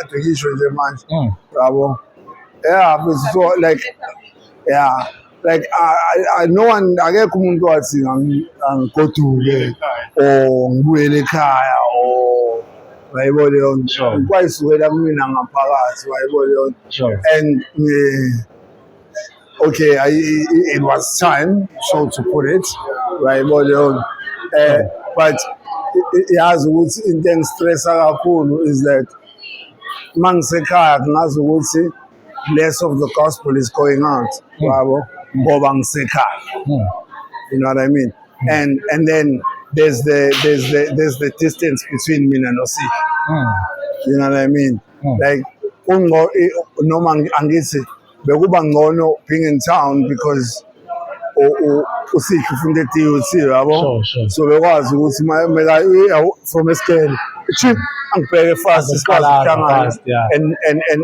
kade ngisho nje manje yabo. Yeah, but so like yeah, like no one akekho umuntu wathi angigoduke or ngibuyele ekhaya or wayibona leyo nto kwayisukela kumina ngaphakathi wayibona leyo nto and okay it was time so to put it wayibona leyo nto but yazi ukuthi into engistressa kakhulu is that mangisekhaya ngazi ukuthi less of the gospel is going out yabo ngoba ngisekhaya. You know what I mean? And then there's the distance between me and Osi. You know what I mean? Like noma angithi bekuba ngcono being in town because usikho ufunda eDUT yabo. So bekwazi ukuthi from esikele chip angibheke fast isikhathi sihlangana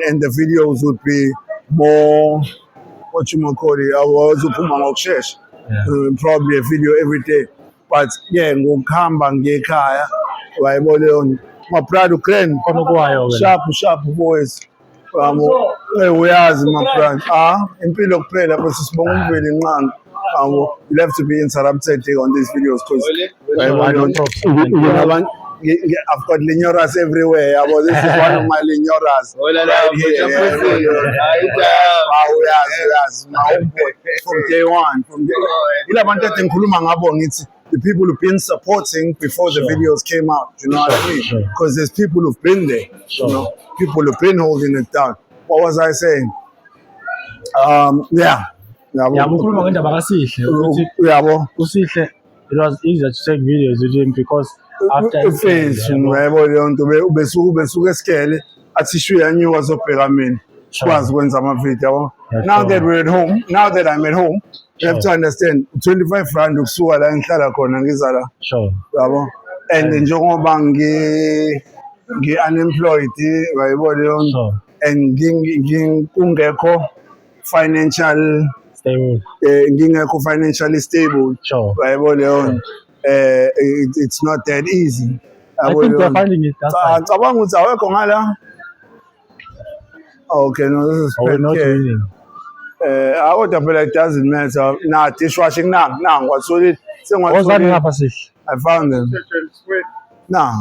and the videos would be more what you might call it awazophuma ngokusheshsha. Probably a video every day, but yeah, ngokuhamba ngekhaya wayibona leyo my brother Ukraine sharp voice uyazi my brother impilo kuphela but sibonga umveli inqanga you have to be interrupted on these videos because I've got linyoras everywhere. This is one of my linyoras. Right here. From day one. The people who've been supporting before the videos came out. You know what I mean? Because there's people who've been there. You know, people who've been holding it down. What was I saying? Yeah. It was easier to take videos with him because after now that we're at home, now that I'm at home, you have to understand 25 rand ukusuka la ngihlala khona ngizala. Yabo. And njengoba unemployed wayibona and ngingekho financial stable. Ngingekho financially stable. Wayibona it's not that easy. I think they're finding it. Okay, no, this is we're not winning. I would have it doesn't matter. Nah, dishwashing now. What's with it? I found them. Nah.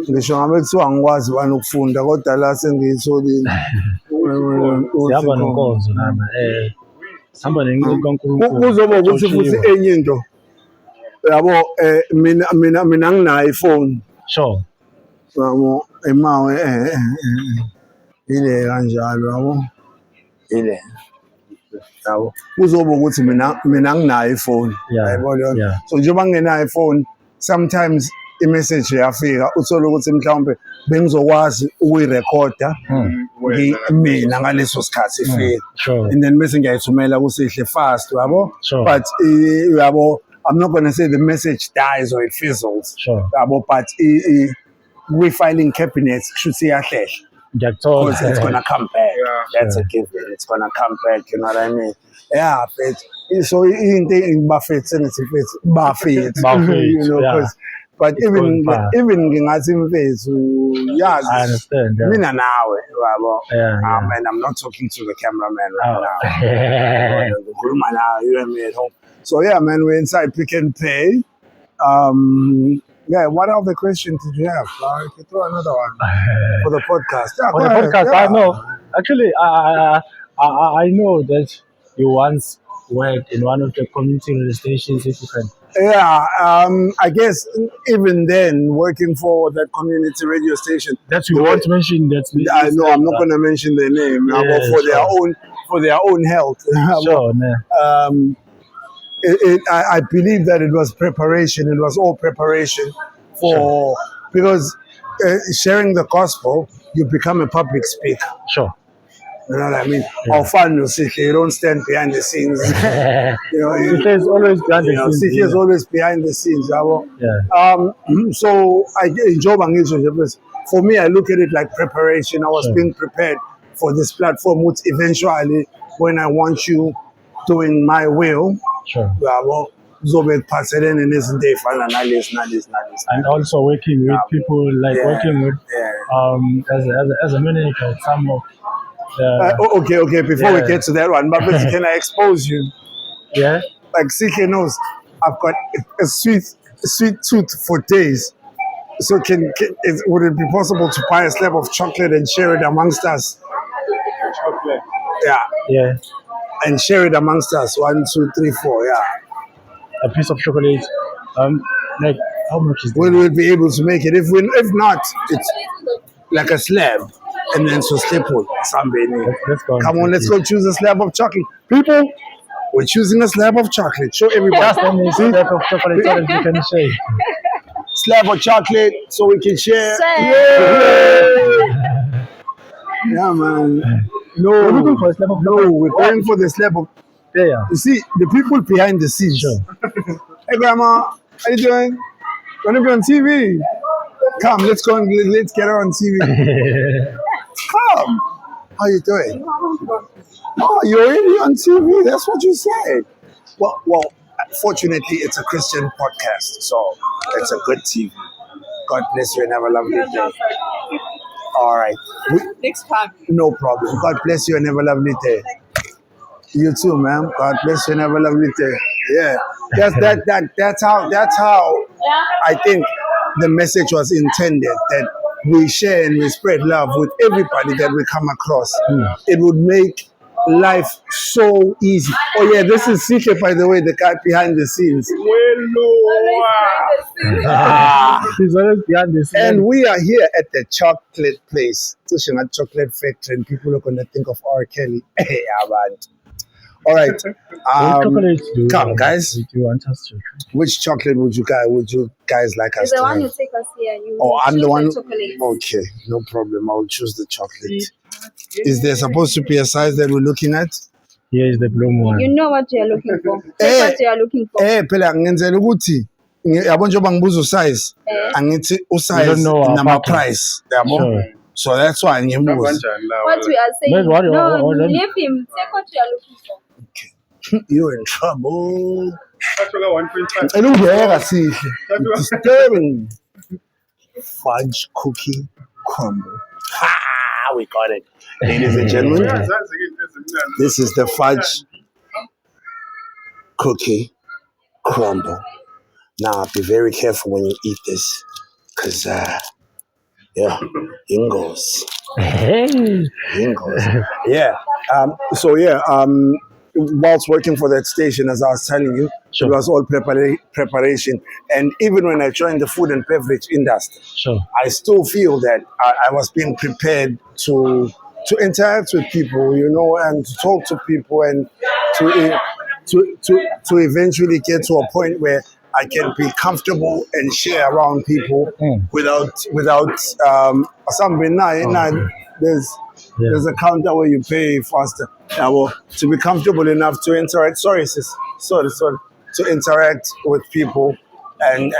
Ngisho ngabe kuthiwa ngikwazi bani ukufunda kodwa la sengiyitholile. Siyaba Nkonzo nana sihamba neNkulunkulu. Kuzoba ukuthi futhi enye into. Yabo mina nginayo iphone. Yabo emawe ile kanjalo yabo. Ile. Yabo. Kuzoba ukuthi mina nginayo iphone. Yabo. So njengoba ngenayo iphone sometimes imessage yafika uthola ukuthi mhlawumbe bengizokwazi ukuyirekhoda mina ngaleso sikhathi ifika and then bese ngiyayithumela kusihle fast yabo but yabo I'm not going to say the message dies or it fizzles yabo but we filing cabinets kushuthi iyahlehla because it's going to come back that's a given it's going to come back you know what I mean yeah but so into ingibafethe sensitive bafethe you know because but even ngingathi mfethu yazi I understand mina nawe yabo and I'm not talking to the cameraman right now ngikhuluma nawe you and me at home so yeah man we're inside Pick and Pay yeah what other questions did you have you can throw another one for the podcast for the podcast I know actually I know that you once worked in one of the community radio stations if you can. Yeah, I guess even then, working for that community radio station. That you want to mention that. I know I'm not going to mention their name for their own health. Sure. I believe that it was preparation. It was all preparation for because sharing the gospel, you become a public speaker. Sure. You know what I mean? How fun you don't stand behind the scenes. You know, is always behind the scenes. Is always behind the scenes. Yeah. So I enjoy it. For me, I look at it like preparation. I was being prepared for this platform, which eventually, when I want you doing my will, zobe kuphathelene nezinto ey'fana nalezi. And also working with people, like Yeah, working with yeah. as a manager of some of Okay. Before we yeah. get to that one, but can I expose you? Yeah. Like CK knows, I've got a sweet tooth for days. So would it be possible to buy a slab of chocolate and share it amongst us? Chocolate. Yeah, Yeah. and share it amongst us. 1, 2, 3, 4. Yeah. A piece of chocolate. Like how much is Will that? we be able to make it? If not, it's like a slab, and then so staple somebody. Let's go. Come on, let's go choose a slab of chocolate. People, we're choosing a slab of chocolate. Show everybody. Just tell me a slab of chocolate so that you can share. Slab of chocolate so we can share. Yeah, man. We're looking for a slab of chocolate. We're going for the slab of. Yeah. You see, the people behind the scenes. Sure. Hey, Grandma, how you doing? Want to be on TV? Come, let's go and let's get her on TV. Come. How you doing? Oh, you're already on TV. That's what you said. Well, fortunately, it's a Christian podcast, so it's a good TV. God bless you and have a lovely day. All right. Next time. No problem. God bless you and have a lovely day. You too, ma'am. God bless you and have a lovely day. Yeah. That's how I think the message was intended, that we share and we spread love with everybody that we come across. It would make life so easy. Oh yeah, this is CK, by the way, the guy behind the scenes. He's always behind the scenes. And we are here at the chocolate place. Such a chocolate factory, and people are gonna think of R. Kelly. Hey, abantu. All right. What chocolate do you Come, want? guys. Do you want us to? Which chocolate would you guys like us It's the to one you have? take us here. You Oh, I'm the choose one. chocolate. Okay, no problem. I'll choose the chocolate. Is there supposed to be a size that we're looking at? Here is the bloom one. You know what you are looking for. Take Eh. what you are looking for. Phela ngenzela ukuthi yabo njengoba ngibuza usize angithi We don't usize know our nama pattern. price yabo. Sure. So that's why ngibuza. What we are saying. Wait, what- no, what- leave him. Take what you are looking for. You're in trouble. 1.5. Ngicela ungiyeka sihle. It's disturbing. Fudge cookie crumble. Ha! We got it. Ladies and gentlemen, this is the fudge cookie crumble. Now, be very careful when you eat this, because, yeah, ingos. Hey. Ingos. Yeah. Whilst working for that station, as I was telling you, Sure. it was all preparation. And even when I joined the food and beverage industry, Sure. I still feel that I was being prepared to interact with people, and to talk to people, and to eventually get to a point where I can be comfortable and share around people without something. There's a counter where you pay faster. To be comfortable enough to interact. Sorry, sis. Sorry. To interact with people, and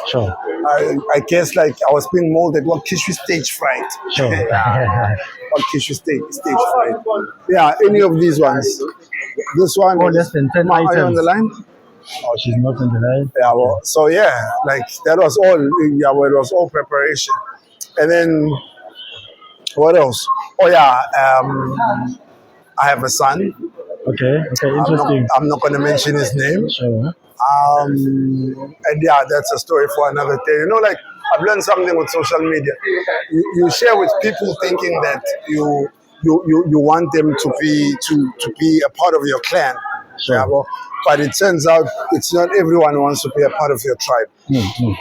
Sure. I guess like I was being molded. What Kishu stage fright? Sure. What Kishu stage fright? Yeah, any of these ones. This one. Oh, less than 10 Are you on items. the line? Oh, she's not on the line. Yeah. Well, so yeah, like that was all. Yeah, well, it was all preparation, and then what else? Oh yeah, I have a son. Okay. Interesting. I'm not going to mention his name. Sure. And yeah, that's a story for another day. Like I've learned something with social media. You share with people thinking that you want them to be a part of your clan. Sure. Yeah, but it turns out it's not everyone who wants to be a part of your tribe.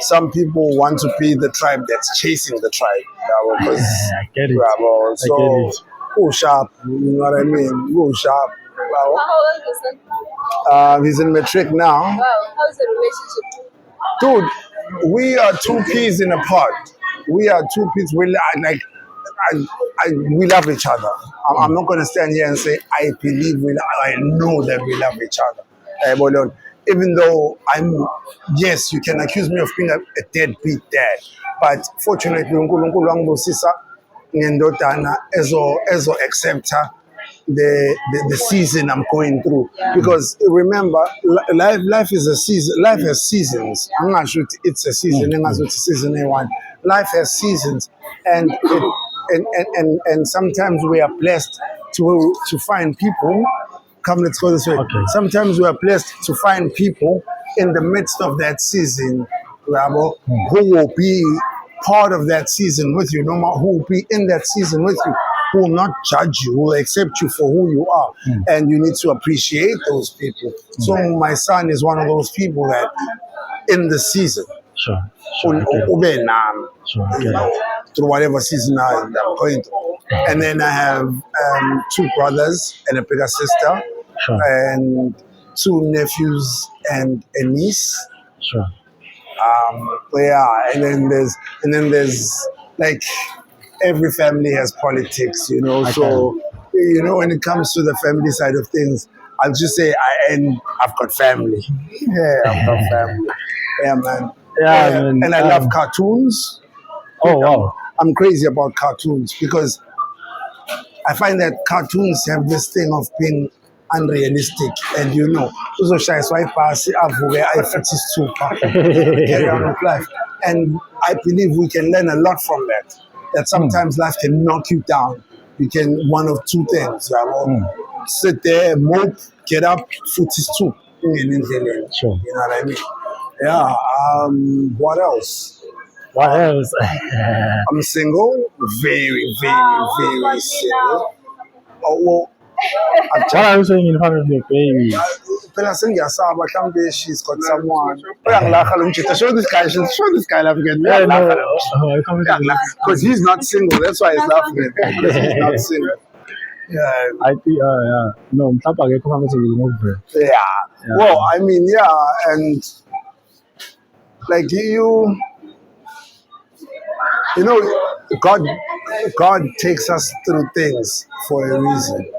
Some people want to be the tribe that's chasing the tribe. Yeah, I get it. Yeah, so I get it. go sharp. You know what I mean? Go sharp. How old is your son? He's in matric now. Wow. How's the relationship? Dude, we are two peas in a pod. We are two peas. We love each other. I'm not going to stand here and say I know that we love each other. But even though yes, you can accuse me of being a deadbeat dad, but fortunately, uNkulunkulu wangibusisa ngendodana ezo accept her the season I'm going through. Because remember, life is a season. Life has seasons. I'm not sure it's a season. I'm not sure it's a season one. Life has seasons, and and sometimes we are blessed to find people. Come, let's go this way. Okay. Sometimes we are blessed to find people in the midst of that season, Rabo, who will be part of that season with you, no matter who will be in that season with you, who will not judge you, who will accept you for who you are. And you need to appreciate those people. So my son is one of those people that in the season, Sure. Sure. I get it. Sure. I you get know, it. through whatever season I'm going through. And then I have two brothers and a bigger sister, Sure. and two nephews and a niece. Sure. Yeah, and then there's like every family has politics, you know. So you know, when it comes to the family side of things, I'll just say I've got family. Yeah, I've got family. Yeah, man. Yeah, I mean, and I love cartoons. Oh wow. I'm crazy about cartoons because I find that cartoons have this thing of being unrealistic, and you know, uzoshayiswa ibhasi avuke ayi-46 carry on with life. And I believe we can learn a lot from that. That sometimes life can knock you down. You can one of two things. Sit there, mope, get up, 42. Sure. You know what I mean? Yeah. What else? What else? I'm single, very, very single. Oh, well, What are you saying in front of your baby? phela sengiyasaba mhlawumbe she's got someone. Uyangilakha lo mjita. Show this guy laughing at me. Yeah, no. Uyangilakha. Because he's not single. That's why he's laughing at me. Because he's not single. Yeah. I think, yeah. No, mhlawumbe akekho phakathi kwenu. Yeah. Well, I mean, yeah, and like you know, God takes us through things for a reason.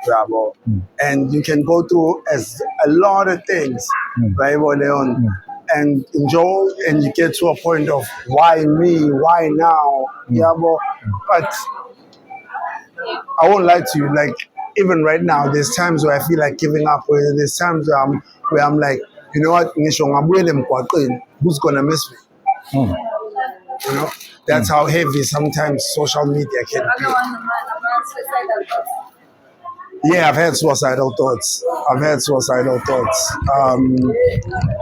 Bravo. And you can go through as a lot of things, right, Leon, and enjoy, and you get to a point of why me, why now, but I won't lie to you, like even right now, there's times where I feel like giving up, where there's times where I'm like, you know what, who's gonna miss me? You know, that's how heavy sometimes social media can be. Yeah, I've had suicidal thoughts.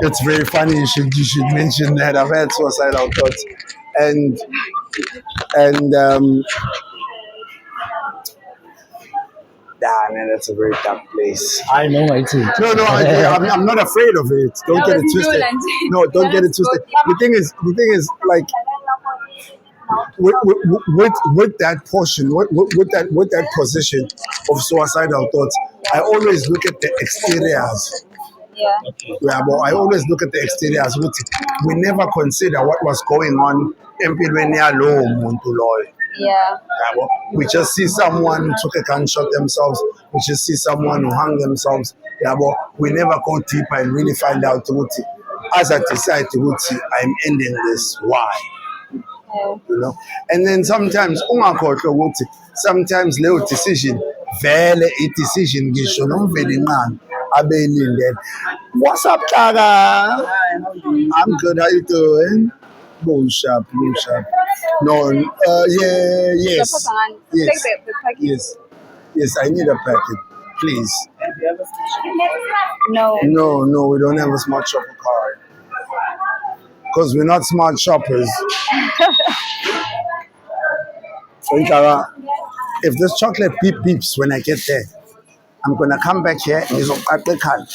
It's very funny you should mention that. I've had suicidal thoughts, and man, that's a very dark place. I know, I too. No, I'm not afraid of it. Don't get it twisted. No, don't get it twisted. The thing is, like, with that portion, with that position of suicidal thoughts, I always look at the exteriors. Yeah, but I always look at the exteriors. We never consider what was going on empilweni yalowo muntu loyo. Yeah. We just see someone who took a gunshot themselves. We just see someone who hung themselves. Yeah, but we never go deeper and really find out as I decide I'm ending this. Why? You know, and then sometimes sometimes little decision, vele a decision ngisho nomveli incane abeyilindele. What's up, Tara? I'm good. How you doing? Blue sharp. No, yes. Yes, I need a packet, please. No, we don't have a smart shopper card. Because we're not smart shoppers. So, if this chocolate beeps when I get there, I'm going to come back here and cut the card.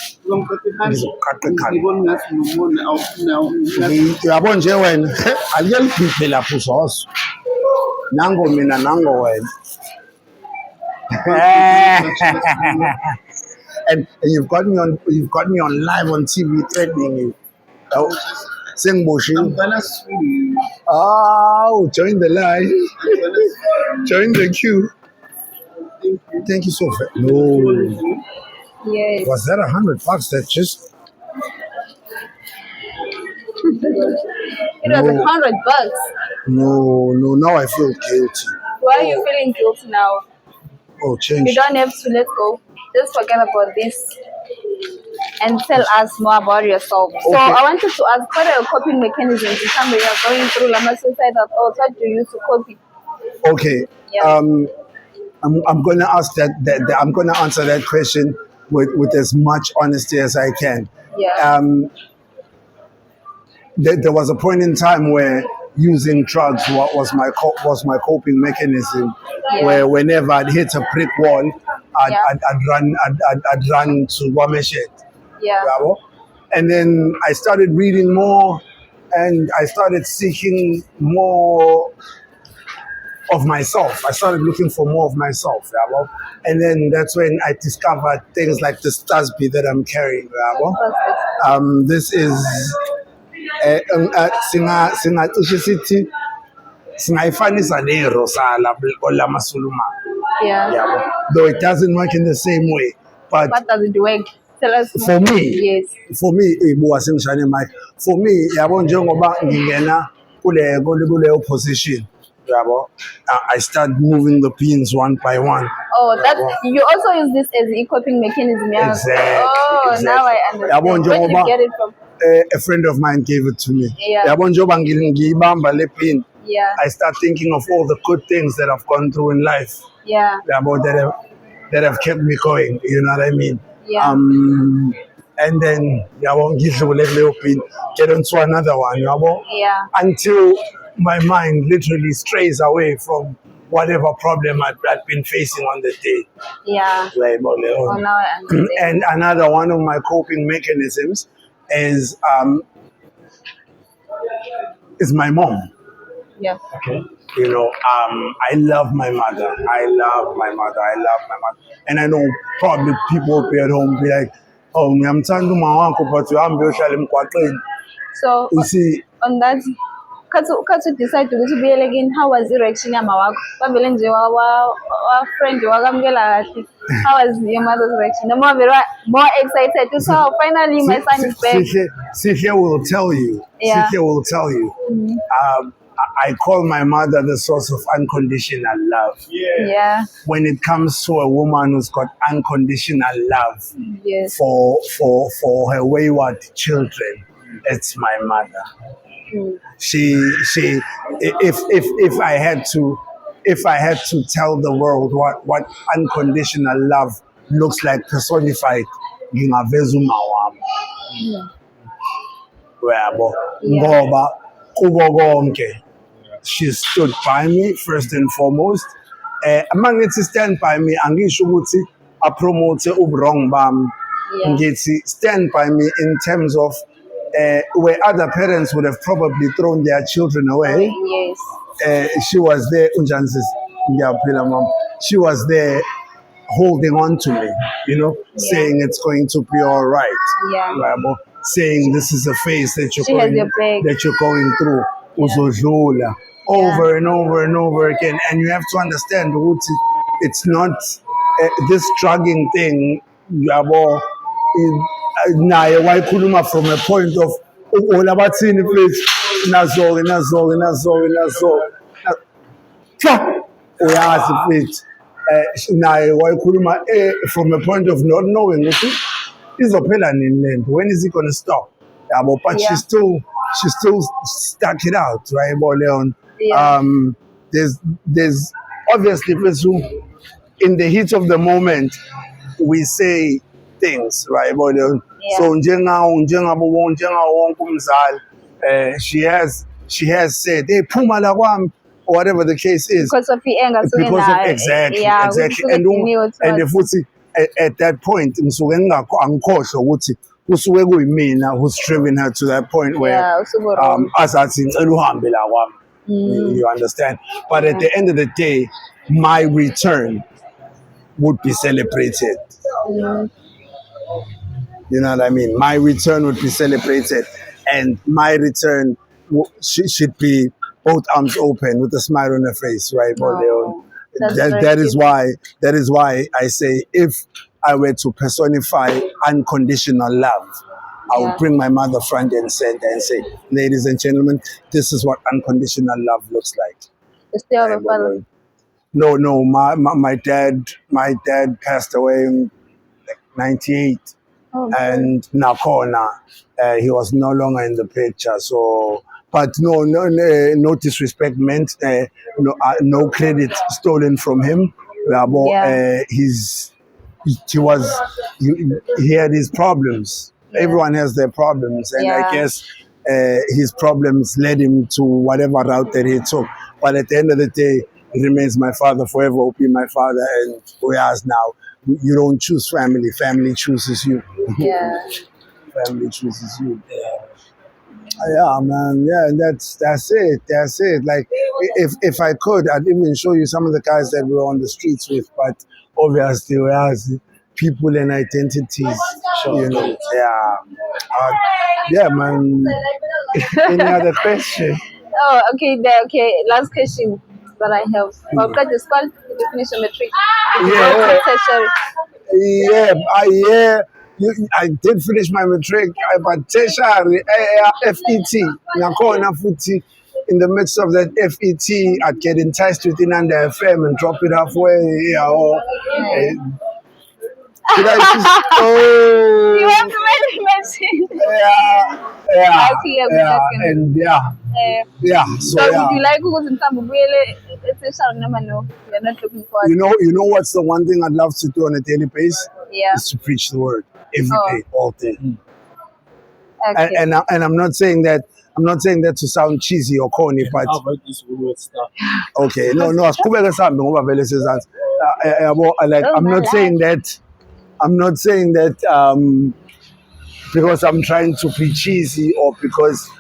Uyabona nje wena aliyaliphi lapho uzozo nango mina nango wena and you've got me on live on TV threatening you. Sengiboshiwe. Join the line. Join the queue. Thank you so much. No. Yes. Was that $100 that just? It was $100. No. Now I feel guilty. Why are you feeling guilty now? Oh, change. You don't have to let go. Just forget about this and tell us more about yourself. So Okay. I wanted to ask, what are your coping mechanisms if somebody is going through like suicidal thoughts? What do you use to cope? Okay. Yeah. I'm going to ask that I'm going to answer that question with as much honesty as I can. Yeah. There was a point in time where using drugs was my coping mechanism. Yeah. Where whenever I'd hit a brick wall, Yeah. I'd run to Wameshet. Yeah. Bravo. And then I started reading more, and I started seeking more of myself. I started looking for more of myself. Bravo. And then that's when I discovered things like the Stasby that I'm carrying. Bravo. What's this? This is singacishe sithi singayifanisa ne-rosala olamasuluma. Yeah. Yabo. Though it doesn't work in the same way, but What does it work? Tell us more. for me, Yes. ibuka sengishane mic. For me, yabo njengoba ngingena kuleyo position, yabo, I start moving the pins one by one. Oh, that Yabo. you also use this as a coping mechanism, yeah? Exactly, Oh, now I exactly. understand. Where did you get it from? A friend of mine gave it to me. Yeah. Yabo njengoba ngiyibamba le pin, Yeah. I start thinking of all the good things that I've gone through in life. Yeah. Yabo, that have kept me going. You know what I mean? Yeah. And then yabo ngidlule kuleyo pin, get onto another one, yabo, Yeah. until my mind literally strays away from whatever problem I'd been facing on the day. Yeah. Yabo, Leon. Oh, now I understand. And another one of my coping mechanisms is my mom. Yeah. Okay. You know, I love my mother. I love my mother. And I know probably people up here at home be like, oh, I'm telling you my uncle, but you am So You see, on that, khathu decide ukuthi ubuyele kini, how was the reaction yama wakho? Bavele nje wa friend wakamukela kahle. How was your mother's reaction? The more very more excited to say, oh, finally my son is back. Sihia will tell you. Yeah. Sihia will tell you. I call my mother the source of unconditional love. Yeah. When it comes to a woman who's got unconditional love Yes. for her wayward children, it's my mother. She if I had to tell the world what unconditional love looks like personified, ngingaveza umawami. Yabo. Yeah. Ngoba kubo konke she stood by me first and foremost. Uma ngithi stand by me, angisho ukuthi apromote ubuwrong bami. Yeah. Ngithi stand by me in terms of where other parents would have probably thrown their children away. Yes. She was there, unjani sis? Ngiyaphila mom. She was there holding on to me, you know, saying it's going to be all right. Yeah. Yabo. Saying this is a phase that you're She has your back. going through. Uzodlula. Over and over and over again. And you have to understand, ukuthi it's not this drugging thing, yabo, naye wayikhuluma from a point of olabathini please nazo uyazi mfethu naye wayikhuluma from a point of not knowing ukuthi izophela nini lento, when is it going to stop, yabo, but Yeah. she still stuck it out, right, Leon? Yeah. There's obviously in the heat of the moment we say things, right, Leon? Yeah. So njengabo wonke umzali, she has said, hey, phuma la kwami, or whatever the case is, Because of the anger. exactly. And futhi at that point ngisuke angikhohlwa ukuthi kusuke kuyimina who's driven her to that point where asathi ngicela uhambe la kwami. You understand? But at the end of the day, my return would be celebrated. You know what I mean? My return would be celebrated, and my return should be both arms open with a smile on her face, right, Leon? That is why I say, if I were to personify unconditional love, I would bring my mother front and center and say, ladies and gentlemen, this is what unconditional love looks like. The stay of a father. No. My dad passed away in 98, Okay. and Nakona, he was no longer in the picture. So, but no disrespect meant, no credit stolen from him. Yeah. He was he had his problems. Yeah. Everyone has their problems, and I Yeah. guess his problems led him to whatever route that he took. But at the end of the day, he remains my father forever. Will be my father, and we are now. You don't choose family; family chooses you. Yeah. Family chooses you. Yeah, man. Yeah, that's it. That's it. Like, if I could, I'd even show you some of the guys that we were on the streets with. But obviously, we have people and identities. You know. Yeah. Yeah, man. Any other question? Oh, okay. Okay. Last question that I have. Because it's called did you finish your matric? Did you go Yeah. to tertiary? Yeah. I did finish my matric, but tertiary, FET, nakhona futhi in the midst of that FET, I'd get enticed with Inanda FM and drop it halfway. Yeah, or, Yeah. did I just, You oh, want to mention? yeah, Okay, yeah, good yeah, luck. and yeah, so So would yeah. you like ukuthi mhlawumbe ubuyele tertiary noma no? You're not looking forward. You know what's the one thing I'd love to do on a daily basis? Yeah. Is to preach the word every Oh, day, all day. okay. And I'm not saying that to sound cheesy or corny, but Avoid this weird stuff. okay, no, asiqhubeke sihambe ngoba vele sezazi. Like, Oh I'm my not saying life. that. I'm not saying that because I'm trying to be cheesy or because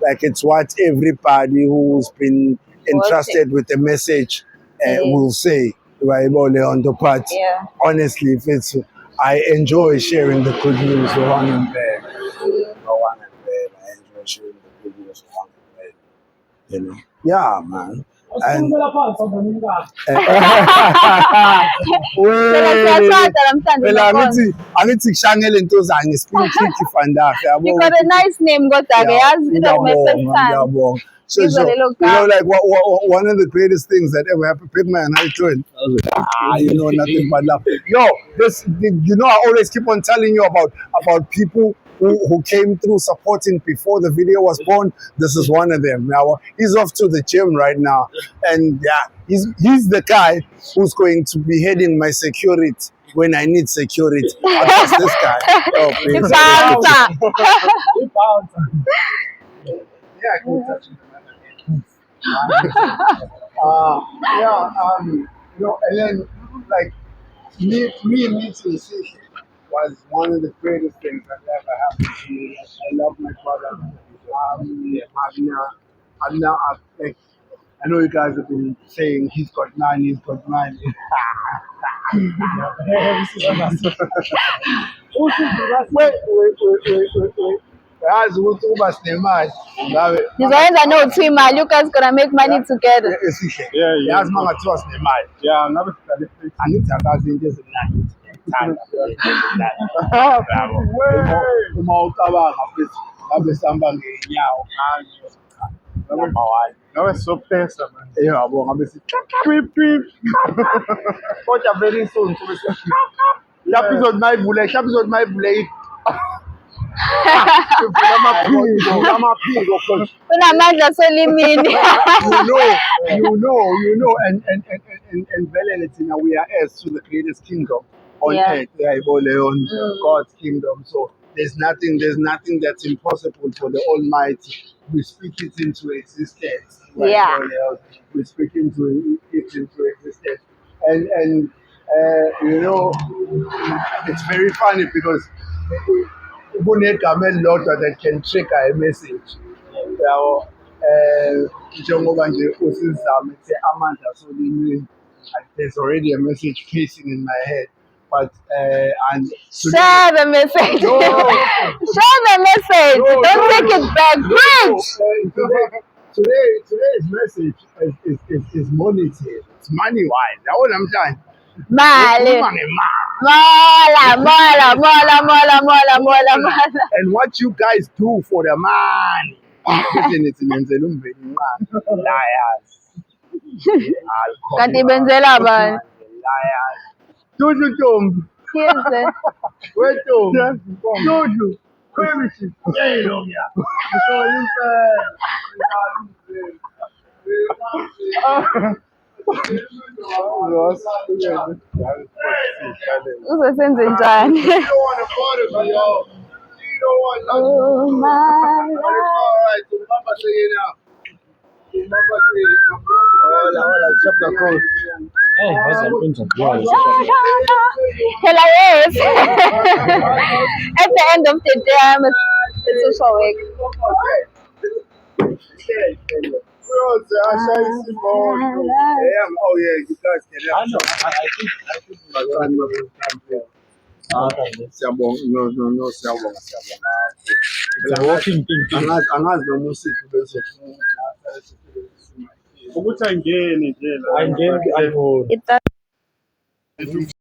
like it's what everybody who's been Watching. entrusted with the message Eh, will say. Right, on the part. yeah. Honestly, if it's I enjoy sharing the good news with one and bad. One and bad. I enjoy sharing the good news with one and bad. You know. Yeah, man. And Phela siyashada namhlanje phela Nkonzo. angithi kushangele into zange spin trick fandafe You yabo got a nice name kodwa ke yazi it was my first ngiyabonga time. ngiyabonga. So, Ngizwa lelo you know, gama. like one of the greatest things that ever happened, big man, how you doing? You know nothing but love. Yo, I always keep on telling you about people who came through supporting before the video was born. This is one of them. Now he's off to the gym right now, and yeah, he's the guy who's going to be heading my security when I need security. I trust this guy. Oh, please. Bouncer. Yeah, I can touch him. And then like me meeting Sisha was one of the greatest things that ever happened to me. Like, I love my brother. I've now, like, I know you guys have been saying he's got nine. Wait. Yazi ukuthi uba sinemali ngabe Ngizoyenza no-2 imali. You guys gonna make money together. esihle. Yeah. Yazi uma ngathiwa sinemali. Yeah, ngabe sidlale free. Angithi akazi into ezimnandi. Ngithanda yabo. Uma ucabanga futhi ngabe sihamba ngeenyawo number one. Ngabe sizophesa man. Yabo ngabe si Beep beep. kodwa very soon sobe si hlapha izothi mayivule amaphiko cause Unamandla solimini. you know, and vele thina we are heirs to the greatest kingdom on Yeah. earth, on God's kingdom. So there's nothing that's impossible for the Almighty. We speak it into existence. Yeah. We speak it into existence, and it's very funny because kunegama elilodwa that can trigger a message. Yabo, njengoba nje usizame ethi amandla asolimini, there's already a message pacing in my head, but and Share the message. No. Share the message. Don't take it back. Preach. Today's message is monetary. It's money wise. That's what I'm saying. Mali. Money. Mola. And what you guys do for the money. Listen, it's liars. Kanti benzela abantu. Juju Ntombi. Here's the Wetombi. Juju. Premises. uzosenze njani? Oh my life. Hey, what's up? Hello, yes. At the end of the day, I'm a social work. Oh yeah, you guys can I know. I think no, siyabonga. it's a walking thing. Angazi noma usiphi bese Ukuthi angene nje la. I'm getting. It's